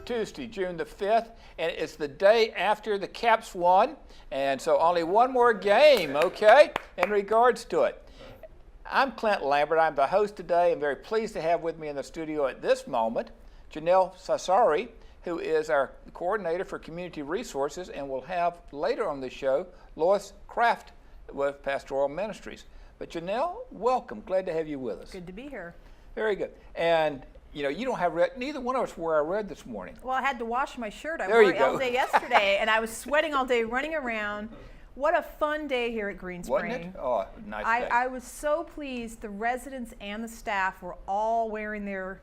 Tuesday, June the 5th, and it's the day after the Caps won, and so only one more game, okay, in regards to it. I'm Clint Lambert. I'm the host today. I'm very pleased to have with me in the studio at this moment Janelle Cesari, who is our coordinator for community resources, and we'll have later on the show Lois Kraft with Pastoral Ministries. But Janelle, welcome. Glad to have you with us. Good to be here. Very good. And you know, you don't have red. Neither one of us wore our red this morning. Well, I had to wash my shirt. I wore it all day yesterday, and I was sweating all day running around. What a fun day here at Green Spring. Wasn't it? Oh, nice day. I was so pleased. The residents and the staff were all wearing their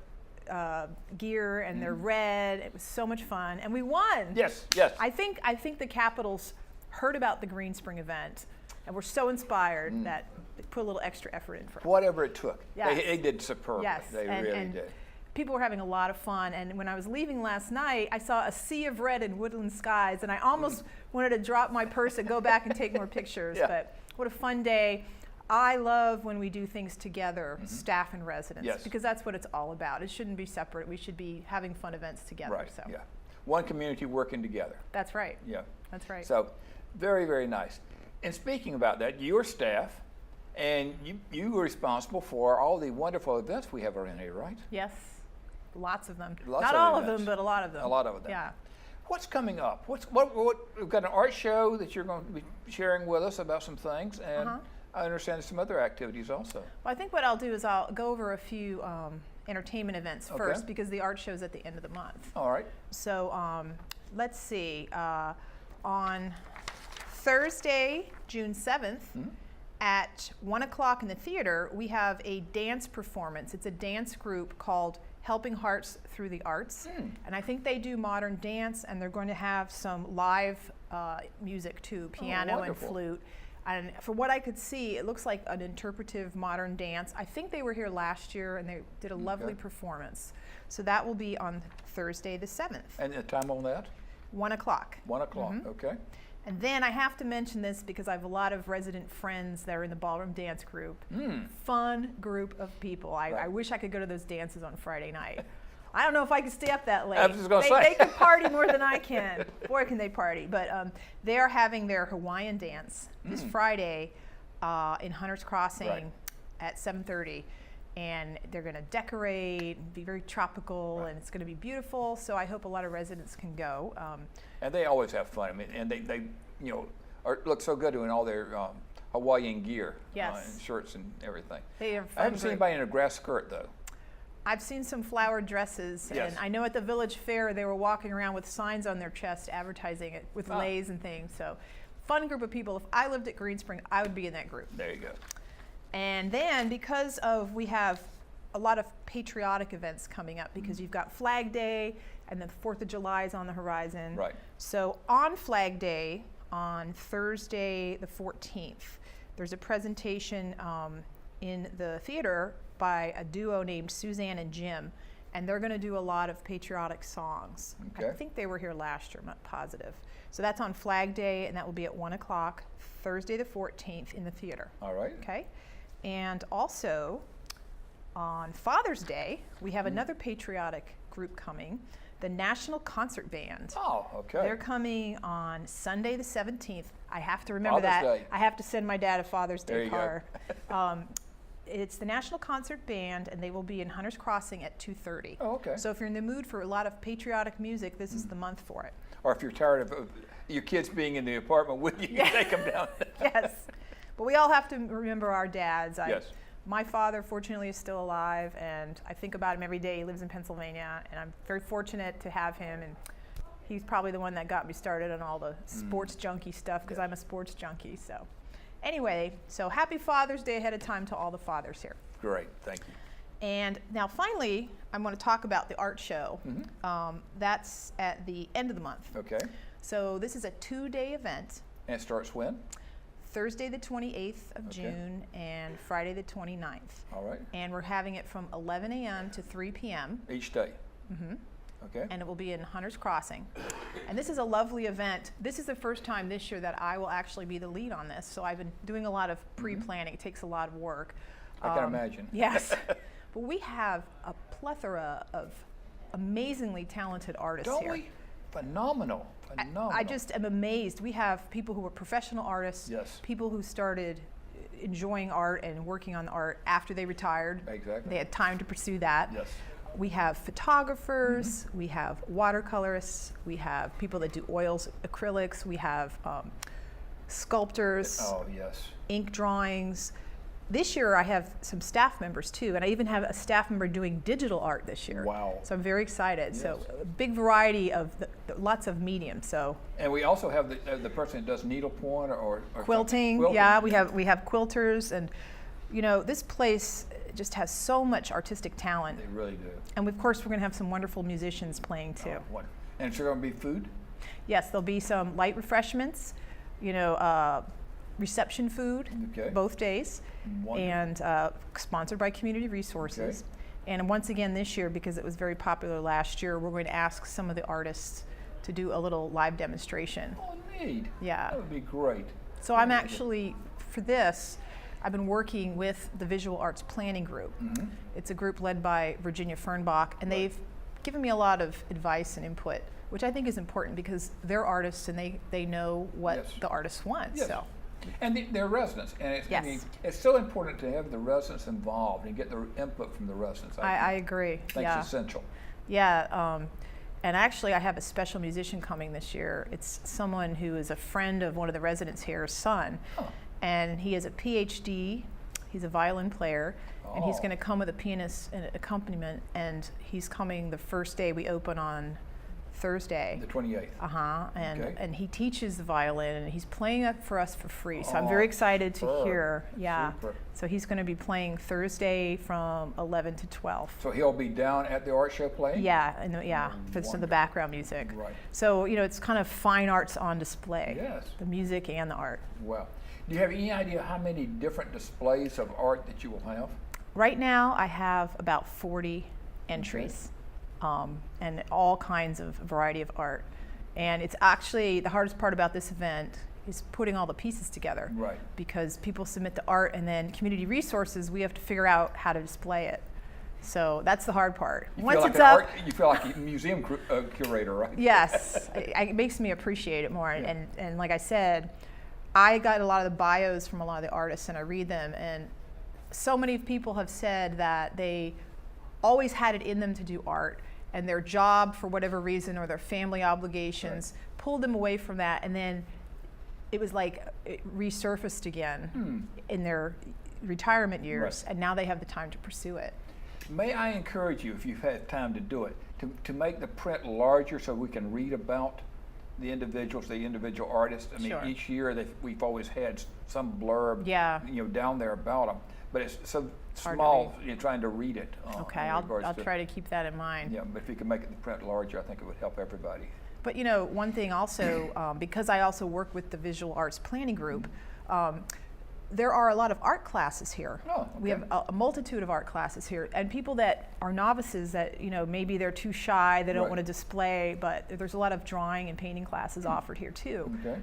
gear and their red. It was so much fun, and we won. Yes, yes. I think the Capitals heard about the Green Spring event, and were so inspired that they put a little extra effort in for it. Whatever it took. Yes. They did superb. Yes. They really did. People were having a lot of fun, and when I was leaving last night, I saw a sea of red in woodland skies, and I almost wanted to drop my purse and go back and take more pictures. Yeah. But what a fun day. I love when we do things together, staff and residents, because that's what it's all about. It shouldn't be separate. We should be having fun events together. Right, so. yeah. One community working together. That's right. Yeah. That's right. So, very, very nice. And speaking about that, your staff, and you were responsible for all the wonderful events we have around here, right? Yes. Lots of them. Lots Not of all events. of them, but a lot of them. A lot of them. Yeah. What's coming up? What we've got an art show that you're going to be sharing with us about some things, and I understand there's some other activities also. Well, I think what I'll do is I'll go over a few entertainment events first, because the art show's at the end of the month. All right. So let's see. On Thursday, June 7th, at 1 o'clock in the theater, we have a dance performance. It's a dance group called Helping Hearts Through the Arts. And I think they do modern dance, and they're going to have some live music too, piano and flute. And from what I could see, it looks like an interpretive modern dance. I think they were here last year, and they did a lovely performance. So that will be on Thursday the 7th. And the time on that? 1 o'clock. 1 o'clock, okay. And then I have to mention this because I have a lot of resident friends that are in the ballroom dance group. Fun group of people. I wish I could go to those dances on Friday night. I don't know if I could stay up that late. I was just going to say. They can party more than I can. Boy, can they party. But they are having their Hawaiian dance this Friday in Hunter's Crossing at 7:30. And they're going to decorate and be very tropical, and it's going to be beautiful. So I hope a lot of residents can go. And they always have fun. I mean, and they you know, look so good in all their Hawaiian gear, and shirts and everything. They are I haven't seen anybody in a grass skirt though. I've seen some flowered dresses, and I know at the village fair they were walking around with signs on their chest advertising it with leis and things. So, fun group of people. If I lived at Green Spring, I would be in that group. There you go. And then because we have a lot of patriotic events coming up, because you've got Flag Day and the 4th of July is on the horizon. Right. So on Flag Day, on Thursday the 14th, there's a presentation in the theater by a duo named Suzanne and Jim, and they're going to do a lot of patriotic songs. Okay. I think they were here last year, I'm not positive. So that's on Flag Day, and that will be at 1 o'clock, Thursday the 14th in the theater. All right. Okay. And also on Father's Day, we have another patriotic group coming, the National Concert Band. Oh, okay. They're coming on Sunday the 17th. I have to remember Father's that. Day. I have to send my dad a Father's Day There card. It's the National Concert Band, and they will be in Hunter's Crossing at 2:30. Oh, okay. So if you're in the mood for a lot of patriotic music, this is the month for it. Or if you're tired of your kids being in the apartment with you, you can take them down. Yes. But we all have to remember our dads. Yes. My father, fortunately, is still alive, and I think about him every day. He lives in Pennsylvania, and I'm very fortunate to have him. And he's probably the one that got me started on all the sports junkie stuff, because I'm a sports junkie. So, anyway, so happy Father's Day ahead of time to all the fathers here. Great, thank you. And now, finally, I'm going to talk about the art show. That's at the end of the month. Okay. So this is a 2-day event. And it starts when? Thursday the 28th of June and Friday the 29th. All right. And we're having it from 11 a.m. to 3 p.m. Each day? Okay. And it will be in Hunter's Crossing. And this is a lovely event. This is the first time this year that I will actually be the lead on this. So I've been doing a lot of pre-planning. It takes a lot of work. I can imagine. Yes. But we have a plethora of amazingly talented artists Don't here. we? Phenomenal. Phenomenal. I just am amazed. We have people who are professional artists, Yes. people who started enjoying art and working on art after they retired. Exactly. They had time to pursue that. Yes. We have photographers, we have watercolorists, we have people that do oils, acrylics, we have sculptors, Oh, yes. ink drawings. This year I have some staff members too, and I even have a staff member doing digital art this year. Wow. So I'm very excited. Yes. So a big variety of lots of mediums. So And we also have the person that does needlepoint or quilting, yeah, we have quilters, and you know, this place just has so much artistic talent. They really do. And of course, we're going to have some wonderful musicians playing too. And it's going to be food? Yes, there'll be some light refreshments, you know, reception food, Okay. both days, Wonderful. and sponsored by Community Resources. Okay. And once again this year, because it was very popular last year, we're going to ask some of the artists to do a little live demonstration. Oh, neat. Yeah. That would be great. So I'm actually, for this, I've been working with the Visual Arts Planning Group. Mm-hmm. It's a group led by Virginia Fernbach, and they've given me a lot of advice and input, which I think is important because they're artists and they know what Yes. the artists want. Yes. So And they're residents, and it's, Yes. I mean, it's so important to have the residents involved and get their input from the residents. I agree. think Yeah. it's essential. Yeah. And actually, I have a special musician coming this year. It's someone who is a friend of one of the residents here's son. Oh. And he has a PhD. He's a violin player. And he's Oh. going to come with a pianist and accompaniment. And he's coming the first day we open on Thursday. The 28th. And Okay. and he teaches the violin, and he's playing it for us for free. So I'm Oh, very excited to superb. hear. Yeah. Super. So he's going to be playing Thursday from 11 to 12. So he'll be down at the art show playing? Yeah, and for some of the Wonderful. background music. Right. So you know, it's kind of fine arts on display. Yes. The music and the art. Well, do you have any idea how many different displays of art that you will have? Right now, I have about 40 entries, and all kinds of variety of art. And it's actually the hardest part about this event is putting all the pieces together. Right. Because people submit the art, and then Community Resources, we have to figure out how to display it. So that's the hard part. You Once feel like it's up, you feel like a museum curator, right? yes, it makes me appreciate it more. Yeah. And like I said, I got a lot of the bios from a lot of the artists, and I read them, and so many people have said that they always had it in them to do art, and their job, for whatever reason, or their family obligations, pulled them away from that, and then it was like it resurfaced again in their retirement years, and now they have the time to pursue it. May I encourage you, if you've had time to do it, to make the print larger so we can read about the individuals, the individual artists. I mean, Sure. each year we've always had some blurb, down there about them, but it's so Hard to small. You're trying to read it. Okay, in I'll regards to- try to keep that in mind. Yeah, but if you can make it the print larger, I think it would help everybody. But you know, one thing also, because I also work with the Visual Arts Planning Group, there are a lot of art classes here. Oh, We okay. have a multitude of art classes here, and people that are novices that, you know, maybe they're too shy, they don't Right. want to display, but there's a lot of drawing and painting classes offered here too. Okay.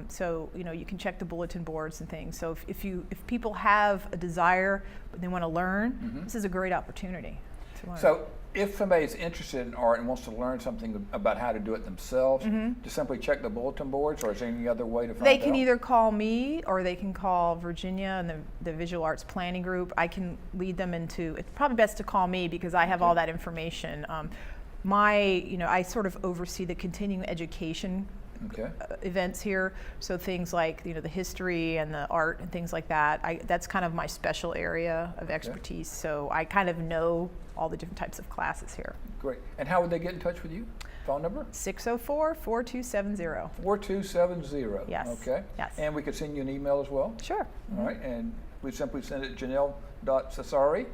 So you know, you can check the bulletin boards and things. So if people have a desire but they want to learn, this is a great opportunity to learn. So if somebody's interested in art and wants to learn something about how to do it themselves, to simply check the bulletin boards, or is there any other way to find They out? can either call me or they can call Virginia and the Visual Arts Planning Group. I can lead them into, it's probably best to call me because I have all that information. I sort of oversee the continuing education Okay. events here. So things like, you know, the history and the art and things like that. That's kind of my special area of expertise. So I kind of know all the different types of classes here. Great. And how would they get in touch with you? Phone number? 604-4270. 4270. Yes. Okay. Yes. And we could send you an email as well. Sure. All right. And we simply send it Janelle.Cesari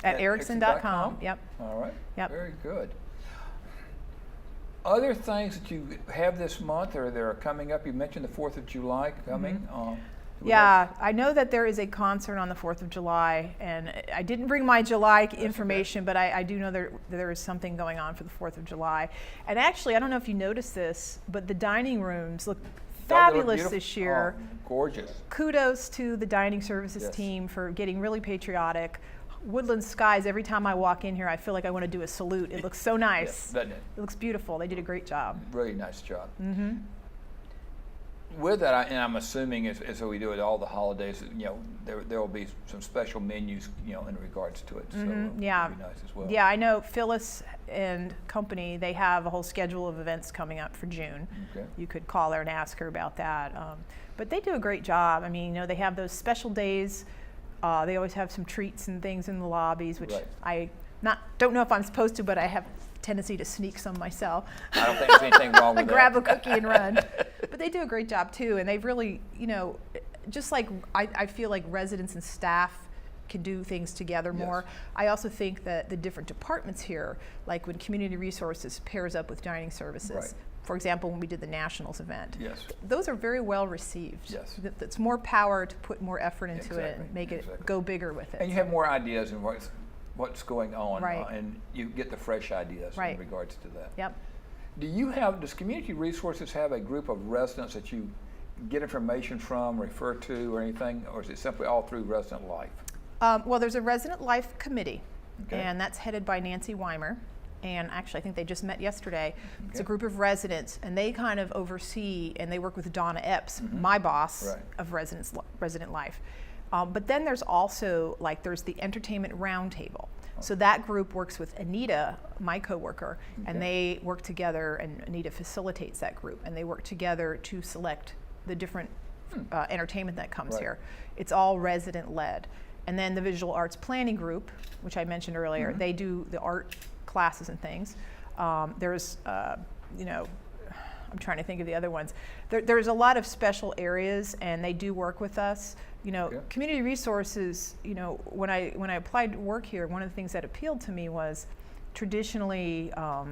At Erickson.com. Yep. All right. Yep. Very good. Other things that you have this month or that are coming up, you mentioned the 4th of July coming. Do we have- Yeah, I know that there is a concert on the 4th of July, and I didn't bring my July information, but I do know there is something going on for the 4th of July. And actually, I don't know if you noticed this, but the dining rooms look Don't they look fabulous beautiful? this year. Oh, gorgeous. Kudos to the dining services Yes. team for getting really patriotic. woodland skies. Every time I walk in here, I feel like I want to do a salute. It looks so nice. Yes, doesn't it? It looks beautiful. They did a great job. Really nice job. With that, and I'm assuming as we do at all the holidays, there will be some special menus, in regards to it. So yeah. it'll be nice as well. Yeah, I know Phyllis and company, they have a whole schedule of events coming up for June. Okay. You could call her and ask her about that. But they do a great job. I mean, they have those special days. They always have some treats and things in the lobbies, which Right. I don't know if I'm supposed to, but I have a tendency to sneak some myself. I don't think there's anything wrong with that. Grab a cookie and run. But they do a great job too, and they've really, just like I feel like residents and staff can do things together more. Yes. I also think that the different departments here, like when community resources pairs up with dining services, Right. for example, when we did the Nationals event, Yes. those are very well received. Yes. That's more power to put more effort into it Exactly, and make it exactly. go bigger with it. And you have more ideas and what's going on, Right. and you get the fresh ideas Right. in regards to that. Yep. Does Community Resources have a group of residents that you get information from, refer to, or anything, or is it simply all through resident life? Well, there's a resident life committee, Okay. and that's headed by Nancy Weimer. And actually, I think they just met yesterday. It's a Okay. group of residents, and they kind of oversee, and they work with Donna Epps, my boss Right. of resident life. But then there's also, there's the entertainment roundtable. So that group works with Anita, my coworker, and Okay. they work together, and Anita facilitates that group, and they work together to select the different entertainment that comes Right. here. It's all resident-led. And then the Visual Arts Planning Group, which I mentioned earlier, they do the art classes and things. There's, I'm trying to think of the other ones. There's a lot of special areas, and they do work with us. Okay. Community resources, when I applied to work here, one of the things that appealed to me was traditionally,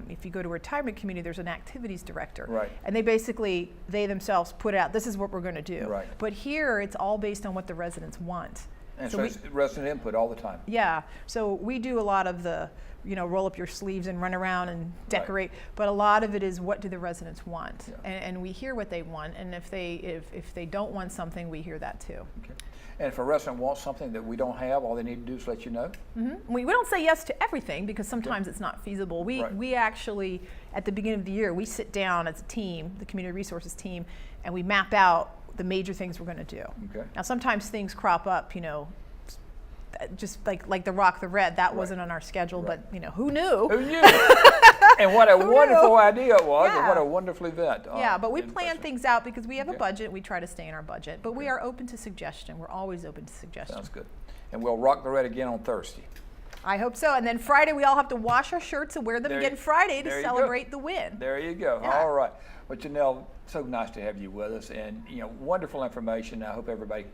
if you go to a retirement community, there's an activities director. Right. And they themselves put out, this is what we're going to do. Right. But here, it's all based on what the residents want. And So so we- it's resident input all the time. Yeah, so we do a lot of the, roll up your sleeves and run around and decorate, but a lot of it is what do the residents want? Yeah. And we hear what they want, and if they don't want something, we hear that too. Okay. And if a resident wants something that we don't have, all they need to do is let you know? We don't say yes to everything because sometimes it's not feasible. Right. We actually, at the beginning of the year, we sit down as a team, the community resources team, and we map out the major things we're going to do. Okay. Now sometimes things crop up, just like the Rock the Red, that wasn't on our schedule, Right. but who knew? Who knew? And what a wonderful idea it was, and Yeah. what a wonderful event. Yeah, but we in plan person. things out because we have a Okay. budget. We try to stay in our budget, but we Okay. are open to suggestion. We're always open to suggestion. Sounds good. And we'll rock the red again on Thursday. I hope so. And then Friday, we all have to wash our shirts and wear them There again you- Friday to there you go. celebrate the win. There you go. Yeah. All right. Well, Janelle, so nice to have you with us, and wonderful information. I hope everybody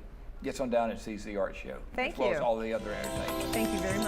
gets on down and sees the art show, Thank as well you. as all the other entertainment. Thank you very much.